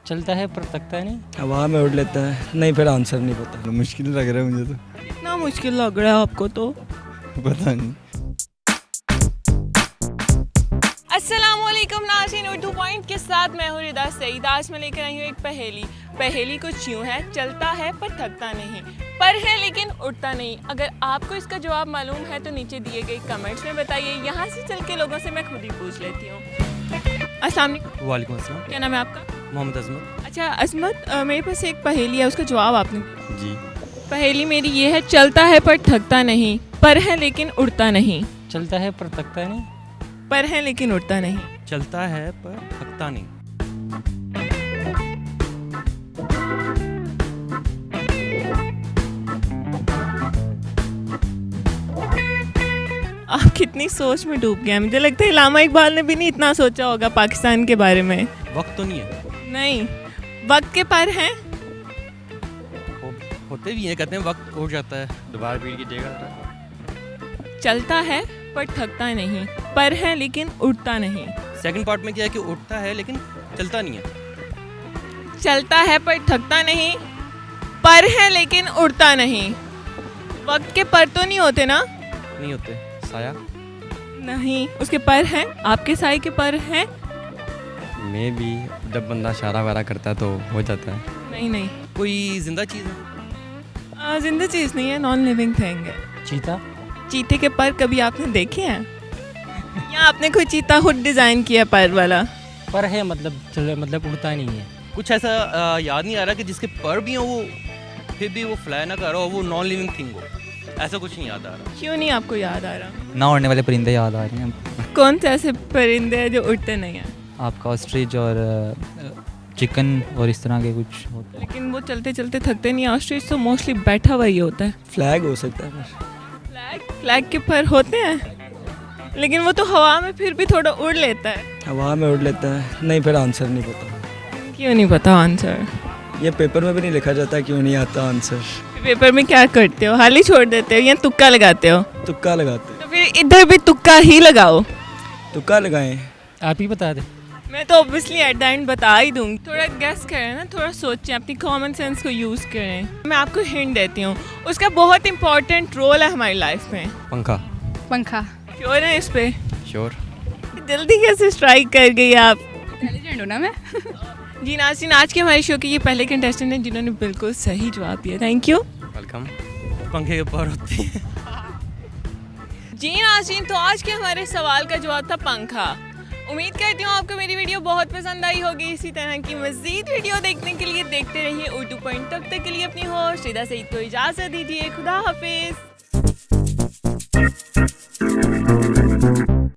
चलता है पर थकता नहीं। हवा में उड़ लेता है। नहीं, फिर आंसर नहीं पता। मुश्किल लग रहा है मुझे तो। इतना मुश्किल लग रहा है आपको तो? पता नहीं। अस्सलामुअलैकुम नाज़रीन, उर्दू पॉइंट के साथ मैं हूँ रिदा सईद। आज मैं लेकर आई हूँ एक पहेली कुछ यूँ है, चलता है पर थकता नहीं, पर है लेकिन उठता नहीं। अगर आपको इसका जवाब मालूम है तो नीचे दिए गए कमेंट्स में बताइए। यहाँ से चल के लोगों से मैं खुद ही पूछ लेती हूँ। अस्सलाम वालेकुम। वालेकुम अस्सलाम। क्या नाम है आपका? मोहम्मद अजमत। अच्छा अजमत, मेरे पास एक पहेली है, उसका जवाब आपने। जी। पहेली मेरी ये है, चलता है पर थकता नहीं, पर है लेकिन उड़ता नहीं। चलता है पर थकता नहीं। पर है लेकिन उड़ता नहीं। चलता है पर थकता नहीं। आप कितनी सोच में डूब गए। मुझे लगता है इलामा इकबाल ने भी नहीं इतना सोचा होगा पाकिस्तान के बारे में। वक्त तो नहीं है। नहीं, वक्त के पर हैं। होते भी हैं, कहते हैं वक्त हो जाता है, दोबारा पीढ़ कीजिएगा। चलता है पर थकता नहीं, पर है लेकिन उड़ता नहीं। सेकंड पार्ट में क्या है कि उठता है लेकिन चलता नहीं है। चलता है पर थकता नहीं, पर है लेकिन उड़ता नहीं। वक्त के पर तो नहीं होते ना? नहीं होते। साया। नहीं, उसके पर हैं। आपके साए के पर हैं? में भी जब बंदा इशारा वारा करता है तो हो जाता है। नहीं नहीं, कोई जिंदा चीज़ है? जिंदा चीज़ नहीं है, नॉन लिविंग थिंग है। चीता। चीते के पर कभी आपने देखे हैं? या आपने कोई चीता खुद डिज़ाइन किया पर वाला? पर है मतलब उड़ता नहीं है। कुछ ऐसा याद नहीं आ रहा कि जिसके पर भी हो वो फिर भी वो फ्लाई ना कर रहा हो, वो नॉन लिविंग थिंग हो। ऐसा कुछ नहीं याद आ रहा। क्यों नहीं आपको याद आ रहा? ना उड़ने वाले परिंदे याद आ रहे हैं। कौन से ऐसे परिंदे हैं जो उड़ते नहीं हैं? आपका ऑस्ट्रिच और चिकन और इस तरह के कुछ होते हैं। लेकिन वो चलते चलते थकते नहीं। ऑस्ट्रिच तो मोस्टली बैठा हुआ ही होता है। फ्लैग हो सकता है बस। फ्लैग के पर होते हैं, लेकिन वो तो हवा में फिर भी थोड़ा उड़ लेता है। हवा में उड़ लेता है। नहीं, फिर आंसर नहीं पता। क्यों नहीं पता आंसर? ये पेपर में भी नहीं लिखा जाता, क्यों नहीं आता आंसर। पेपर में क्या करते हो, हाल ही छोड़ देते हो या तुक्का लगाते हो? तुक्का लगाते। तो फिर इधर भी तुक्का ही लगाओ। तुक्का लगाएं। आप ही बता दे। मैं तो ऑब्वियसली एट द एंड बता ही दूंगी। थोड़ा गेस करें ना, थोड़ा सोचें, अपनी कॉमन सेंस को यूज़ करें। मैं आपको हिंट देती हूँ, उसका बहुत इंपॉर्टेंट रोल है हमारी लाइफ में। पंखा। पंखा। श्योर है इस पे? श्योर। जल्दी कैसे स्ट्राइक कर गई आप? इंटेलिजेंट हो ना मैं। जी नाज़रीन, आज के हमारे शो के ये पहले कंटेस्टेंट हैं जिन्होंने बिल्कुल सही जवाब दिया। Thank you. वेलकम। पंखे के पर होते हैं। जी नाज़रीन, तो आज के हमारे सवाल का जवाब था पंखा। उम्मीद करती हूँ आपको मेरी वीडियो बहुत पसंद आई होगी। इसी तरह की मज़ीद वीडियो देखने के लिए देखते रहिए उर्दू पॉइंट। तब तक के लिए अपनी होस्ट रिदा सईद को इजाज़त दीजिए। खुदा हाफिज़।